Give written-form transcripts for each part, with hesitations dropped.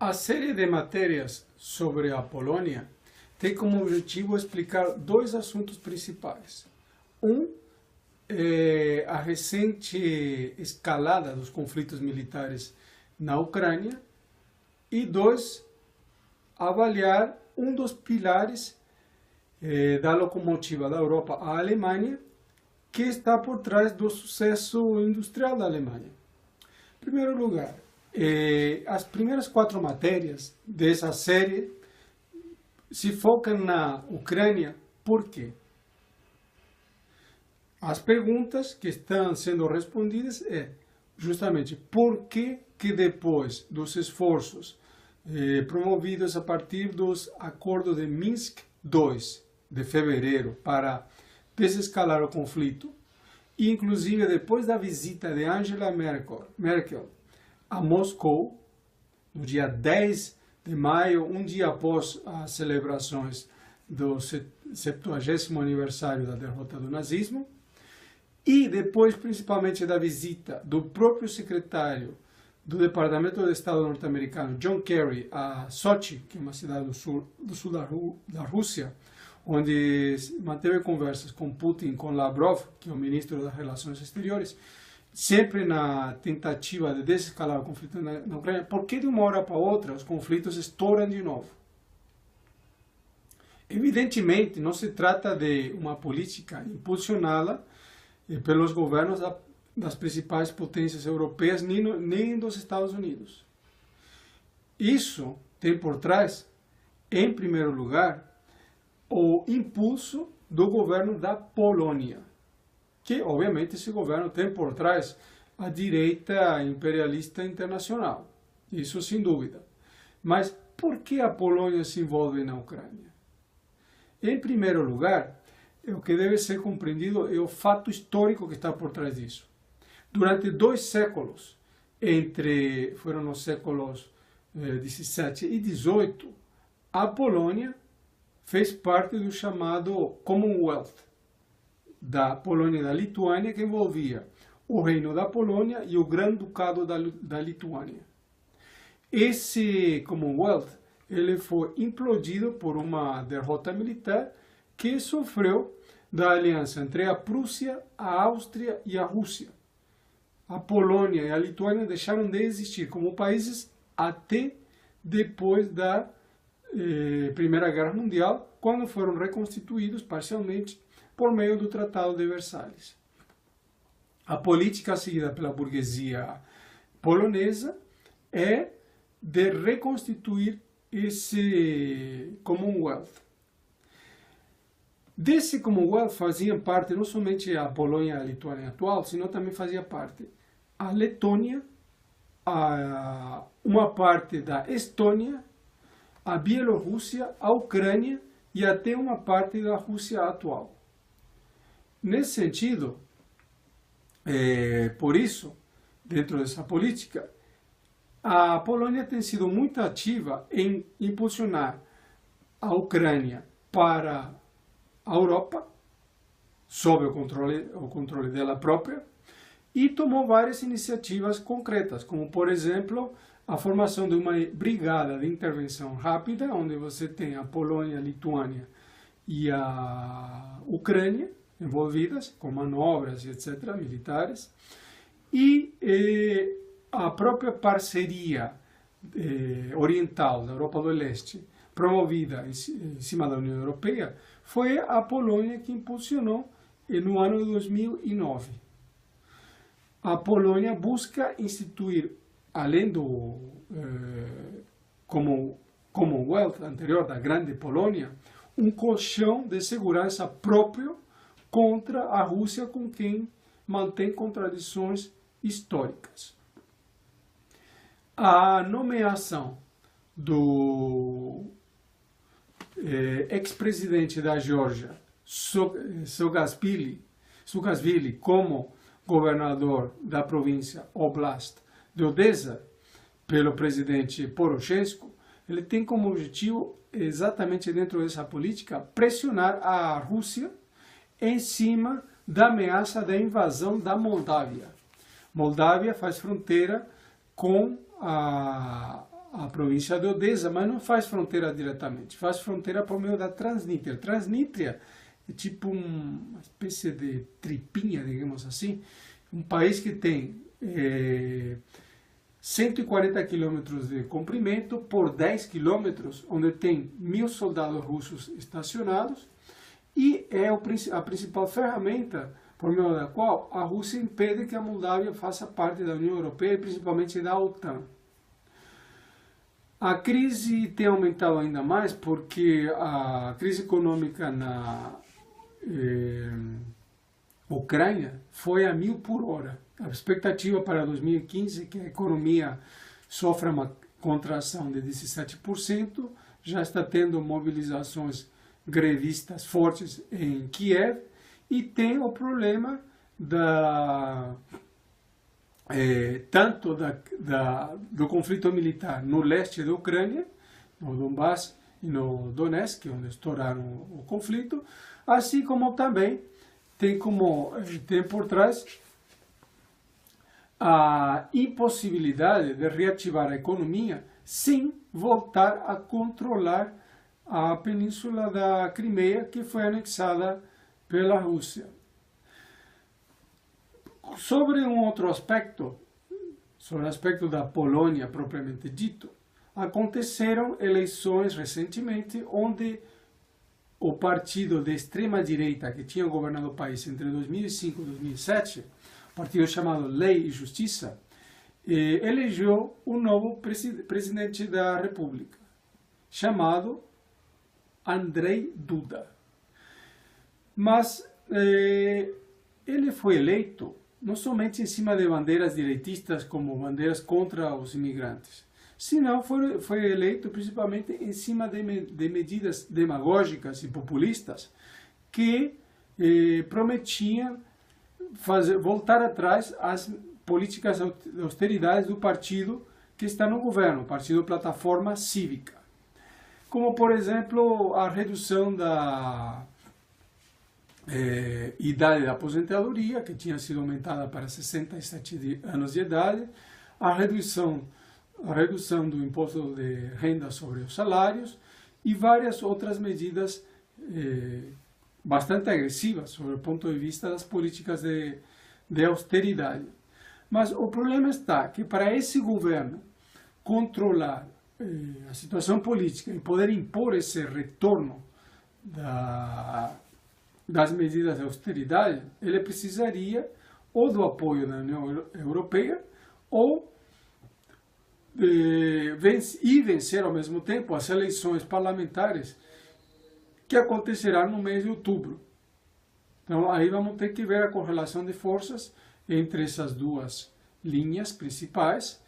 A série de matérias sobre a Polônia tem como objetivo explicar dois assuntos principais. Um é a recente escalada dos conflitos militares na Ucrânia e dois, avaliar um dos pilares da locomotiva da Europa, a Alemanha, que está por trás do sucesso industrial da Alemanha. Em primeiro lugar, as primeiras 4 matérias dessa série se focam na Ucrânia. Por quê? As perguntas que estão sendo respondidas é justamente por que depois dos esforços promovidos a partir dos acordos de Minsk II de fevereiro para desescalar o conflito, e inclusive depois da visita de Angela Merkel a Moscou, no dia 10 de maio, um dia após as celebrações do 70º aniversário da derrota do nazismo, e depois principalmente da visita do próprio secretário do Departamento de Estado norte-americano, John Kerry, a Sochi, que é uma cidade do sul da Rússia, onde manteve conversas com Putin, com Lavrov, que é o ministro das Relações Exteriores, sempre na tentativa de desescalar o conflito na Ucrânia. Porque de uma hora para outra os conflitos estouram de novo? Evidentemente, não se trata de uma política impulsionada pelos governos das principais potências europeias, nem dos Estados Unidos. Isso tem por trás, em primeiro lugar, o impulso do governo da Polônia, que obviamente esse governo tem por trás a direita imperialista internacional, isso sem dúvida. Mas por que a Polônia se envolve na Ucrânia? Em primeiro lugar, o que deve ser compreendido é o fato histórico que está por trás disso. Durante 2 séculos, foram os séculos 17 e 18, a Polônia fez parte do chamado Commonwealth, da Polônia e da Lituânia, que envolvia o Reino da Polônia e o Grande Ducado da Lituânia. Esse Commonwealth ele foi implodido por uma derrota militar que sofreu da aliança entre a Prússia, a Áustria e a Rússia. A Polônia e a Lituânia deixaram de existir como países até depois da Primeira Guerra Mundial, quando foram reconstituídos parcialmente por meio do Tratado de Versalhes. A política seguida pela burguesia polonesa é de reconstituir esse Commonwealth. Desse Commonwealth faziam parte não somente a Polônia e a Lituânia atual, senão também fazia parte a Letônia, uma parte da Estônia, a Bielorrússia, a Ucrânia e até uma parte da Rússia atual. Nesse sentido, por isso, dentro dessa política, a Polônia tem sido muito ativa em impulsionar a Ucrânia para a Europa, sob o controle dela própria, e tomou várias iniciativas concretas, como, por exemplo, a formação de uma brigada de intervenção rápida, onde você tem a Polônia, a Lituânia e a Ucrânia envolvidas, com manobras, etc., militares, e a própria parceria oriental da Europa do Leste, promovida em cima da União Europeia, foi a Polônia que impulsionou no ano de 2009. A Polônia busca instituir, além do Commonwealth anterior da Grande Polônia, um colchão de segurança próprio contra a Rússia, com quem mantém contradições históricas. A nomeação do ex-presidente da Geórgia, Saakashvili, como governador da província Oblast de Odessa, pelo presidente Poroshenko, ele tem como objetivo, exatamente dentro dessa política, pressionar a Rússia em cima da ameaça da invasão da Moldávia. Moldávia faz fronteira com a a província de Odessa, mas não faz fronteira diretamente, faz fronteira por meio da Transnistria. Transnistria é tipo uma espécie de tripinha, digamos assim, um país que tem 140 quilômetros de comprimento por 10 quilômetros, onde tem 1.000 soldados russos estacionados, e é a principal ferramenta por meio da qual a Rússia impede que a Moldávia faça parte da União Europeia e principalmente da OTAN. A crise tem aumentado ainda mais porque a crise econômica na Ucrânia foi a 1.000 por hora. A expectativa para 2015 é que a economia sofra uma contração de 17%, já está tendo mobilizações grevistas fortes em Kiev, e tem o problema tanto do conflito militar no leste da Ucrânia, no Donbass e no Donetsk, onde estouraram o conflito, assim como também tem por trás a impossibilidade de reativar a economia sem voltar a controlar a península da Crimeia, que foi anexada pela Rússia. Sobre um outro aspecto, sobre o aspecto da Polônia propriamente dito, aconteceram eleições recentemente onde o partido de extrema-direita que tinha governado o país entre 2005 e 2007, o partido chamado Lei e Justiça, elegeu um novo presidente da República, chamado Andrzej Duda. Mas ele foi eleito não somente em cima de bandeiras direitistas como bandeiras contra os imigrantes, senão foi eleito principalmente em cima de medidas demagógicas e populistas que prometiam voltar atrás às políticas de austeridade do partido que está no governo, o Partido Plataforma Cívica. Como, por exemplo, a redução da idade da aposentadoria, que tinha sido aumentada para 67 anos de idade, a redução do imposto de renda sobre os salários e várias outras medidas bastante agressivas sobre o ponto de vista das políticas de austeridade. Mas o problema está que para esse governo controlar a situação política e poder impor esse retorno das medidas de austeridade, ele precisaria ou do apoio da União Europeia ou vencer ao mesmo tempo as eleições parlamentares que acontecerão no mês de outubro. Então aí vamos ter que ver a correlação de forças entre essas duas linhas principais,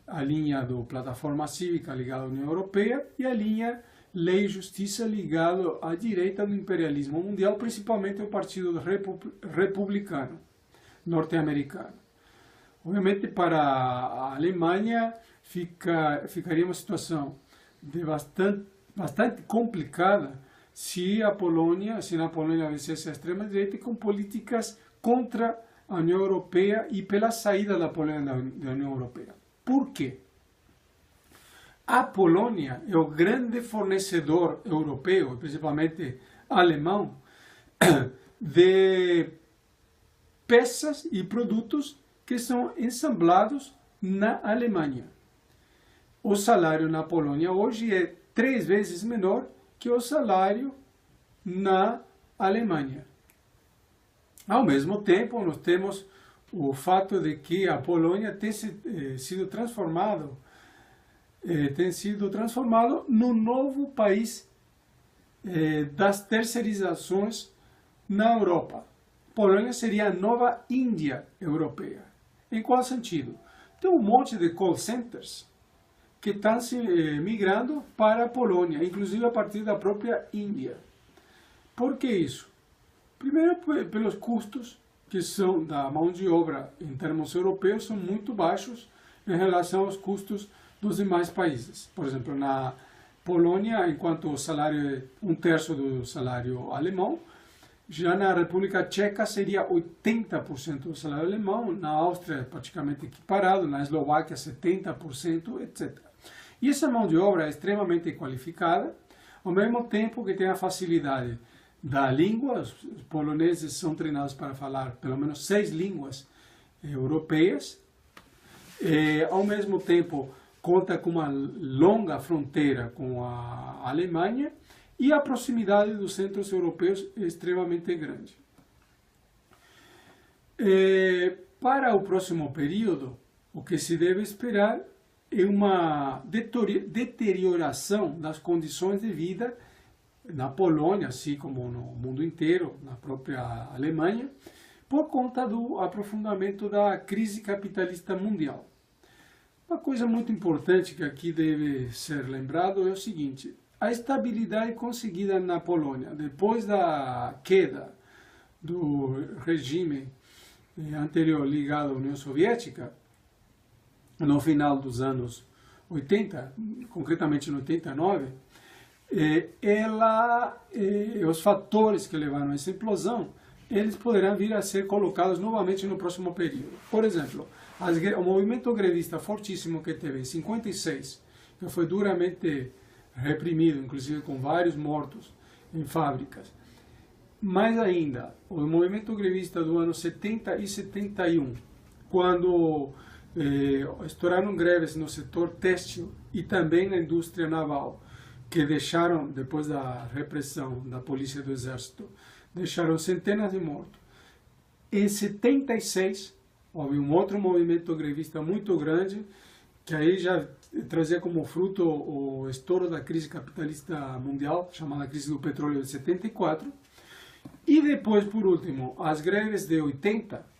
a linha do Plataforma Cívica ligada à União Europeia e a linha Lei e Justiça ligada à direita do imperialismo mundial, principalmente o Partido Republicano norte-americano. Obviamente, para a Alemanha ficaria uma situação bastante complicada se na Polônia vencesse a extrema-direita com políticas contra a União Europeia e pela saída da Polônia da União Europeia. Por quê? A Polônia é o grande fornecedor europeu, principalmente alemão, de peças e produtos que são ensamblados na Alemanha. O salário na Polônia hoje é 3 vezes menor que o salário na Alemanha. Ao mesmo tempo, nós temos o fato de que a Polônia tem sido transformado no novo país das terceirizações na Europa. Polônia seria a nova Índia europeia. Em qual sentido? Tem um monte de call centers que estão se migrando para a Polônia, inclusive a partir da própria Índia. Por que isso? Primeiro, pelos custos que são da mão de obra em termos europeus são muito baixos em relação aos custos dos demais países. Por exemplo, na Polônia, enquanto o salário é 1/3 do salário alemão, já na República Tcheca seria 80% do salário alemão, na Áustria praticamente equiparado, na Eslováquia 70%, etc. E essa mão de obra é extremamente qualificada, ao mesmo tempo que tem a facilidade da língua. Os poloneses são treinados para falar pelo menos 6 línguas europeias. Ao mesmo tempo, conta com uma longa fronteira com a Alemanha e a proximidade dos centros europeus é extremamente grande. Para o próximo período, o que se deve esperar é uma deterioração das condições de vida na Polônia, assim como no mundo inteiro, na própria Alemanha, por conta do aprofundamento da crise capitalista mundial. Uma coisa muito importante que aqui deve ser lembrado é o seguinte: a estabilidade conseguida na Polônia depois da queda do regime anterior ligado à União Soviética, no final dos anos 80, concretamente no 89, os fatores que levaram a essa implosão, eles poderão vir a ser colocados novamente no próximo período. Por exemplo, o movimento grevista fortíssimo que teve em 56, que foi duramente reprimido, inclusive com vários mortos em fábricas. Mais ainda, o movimento grevista do ano 70 e 71, quando estouraram greves no setor têxtil e também na indústria naval, que deixaram, depois da repressão da polícia e do exército, deixaram centenas de mortos. Em 76, houve um outro movimento grevista muito grande, que aí já trazia como fruto o estouro da crise capitalista mundial, chamada crise do petróleo de 74. E depois, por último, as greves de 80.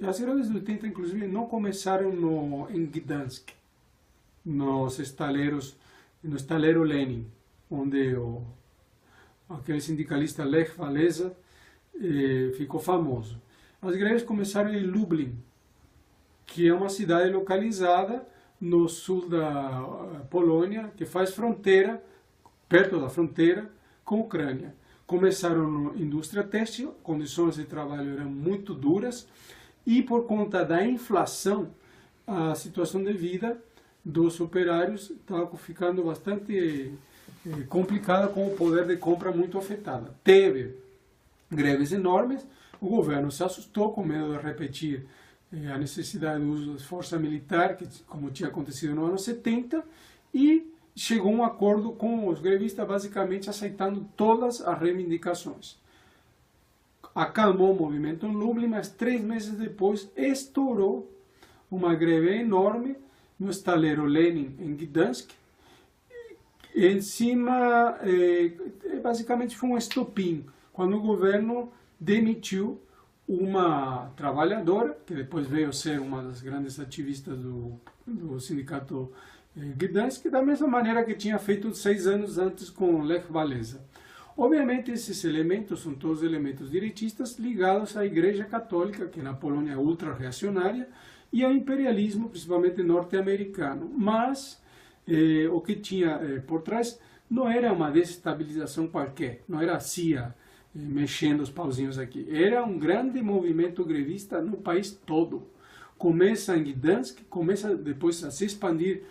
As greves de 80, inclusive, não começaram em Gdansk, no estaleiro Lenin, onde aquele sindicalista Lech Walesa ficou famoso. As greves começaram em Lublin, que é uma cidade localizada no sul da Polônia, que faz fronteira, perto da fronteira, com a Ucrânia. Começaram na indústria têxtil, condições de trabalho eram muito duras, e por conta da inflação, a situação de vida dos operários estava ficando bastante complicada, com o poder de compra muito afetado. Teve greves enormes, o governo se assustou com medo de repetir a necessidade do uso de força militar, que, como tinha acontecido no ano 70, e chegou a um acordo com os grevistas, basicamente aceitando todas as reivindicações. Acalmou o movimento em Lublin, mas 3 meses depois estourou uma greve enorme no estaleiro Lenin, em Gdansk. Em cima, basicamente foi um estopim, quando o governo demitiu uma trabalhadora, que depois veio ser uma das grandes ativistas do sindicato Gdansk, da mesma maneira que tinha feito 6 anos antes com Lech Walesa. Obviamente, esses elementos são todos elementos direitistas ligados à Igreja Católica, que na Polônia é ultra-reacionária, e ao imperialismo, principalmente norte-americano. Mas o que tinha por trás não era uma desestabilização qualquer, não era a CIA mexendo os pauzinhos aqui. Era um grande movimento grevista no país todo. Começa em Gdansk, começa depois a se expandir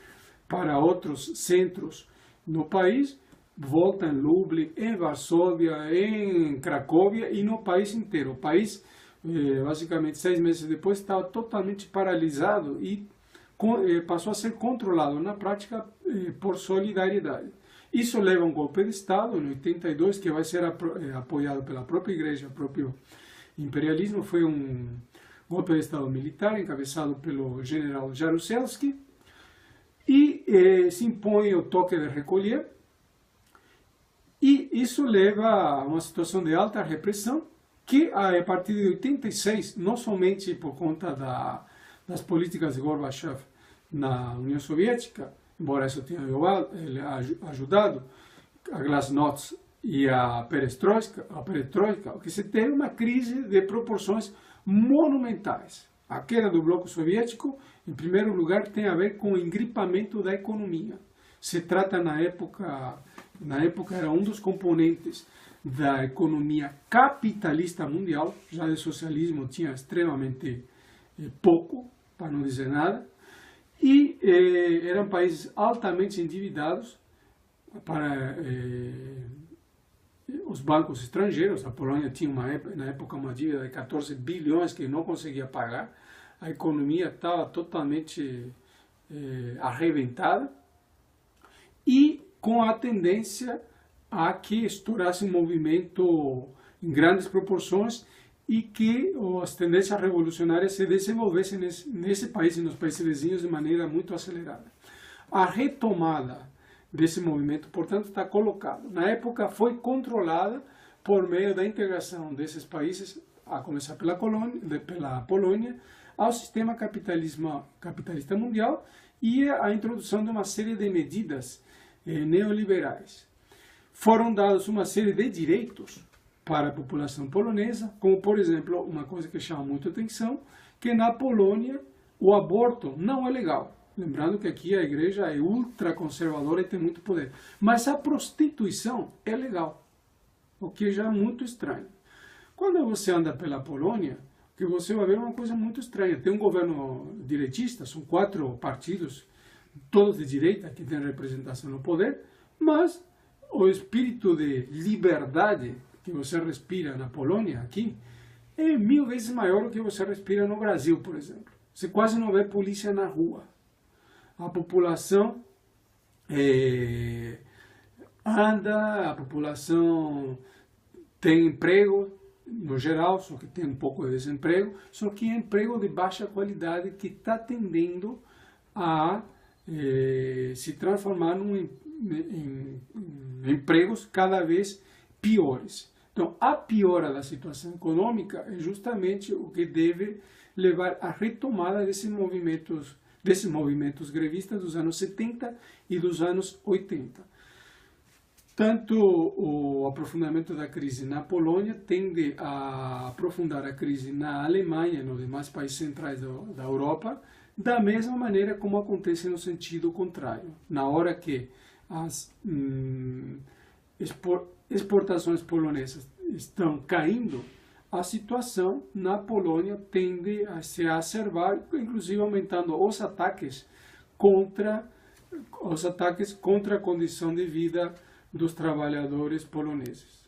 para outros centros no país, volta em Lublin, em Varsóvia, em Cracóvia e no país inteiro. O país, basicamente 6 meses depois, estava totalmente paralisado e passou a ser controlado na prática por Solidariedade. Isso leva a um golpe de Estado, em 82, que vai ser apoiado pela própria Igreja, o próprio imperialismo. Foi um golpe de Estado militar, encabeçado pelo general Jaruzelski, e se impõe o toque de recolher, e isso leva a uma situação de alta repressão, que a partir de 86, não somente por conta das políticas de Gorbachev na União Soviética, embora isso tenha ajudado, a Glasnost e a Perestroika, o que se teve uma crise de proporções monumentais. A queda do bloco soviético, em primeiro lugar, tem a ver com o engripamento da economia. Se trata, na época era um dos componentes da economia capitalista mundial, já de socialismo tinha extremamente pouco, para não dizer nada, E eram países altamente endividados para os bancos estrangeiros. A Polônia tinha na época uma dívida de 14 bilhões que não conseguia pagar. A economia estava totalmente arrebentada e com a tendência a que estourasse um movimento em grandes proporções e que as tendências revolucionárias se desenvolvessem nesse país e nos países vizinhos de maneira muito acelerada. A retomada desse movimento, portanto, está colocado. Na época foi controlada por meio da integração desses países, a começar pela Polônia, ao sistema capitalista mundial e a introdução de uma série de medidas neoliberais. Foram dados uma série de direitos para a população polonesa, como, por exemplo, uma coisa que chama muito atenção, que na Polônia o aborto não é legal. Lembrando que aqui a igreja é ultraconservadora e tem muito poder. Mas a prostituição é legal, o que já é muito estranho. Quando você anda pela Polônia, que você vai ver uma coisa muito estranha. Tem um governo direitista, são 4 partidos, todos de direita, que têm representação no poder, mas o espírito de liberdade que você respira na Polônia, aqui, é 1000 vezes maior do que você respira no Brasil, por exemplo. Você quase não vê polícia na rua. A população anda, a população tem emprego, no geral, só que tem um pouco de desemprego, só que é emprego de baixa qualidade que está tendendo a se transformar em empregos cada vez piores. Então, a piora da situação econômica é justamente o que deve levar à retomada desses movimentos grevistas dos anos 70 e dos anos 80. Tanto o aprofundamento da crise na Polônia tende a aprofundar a crise na Alemanha e nos demais países centrais da Europa, da mesma maneira como acontece no sentido contrário. Na hora que as exportações polonesas estão caindo, a situação na Polônia tende a se acervar, inclusive aumentando os ataques contra a condição de vida dos trabalhadores poloneses.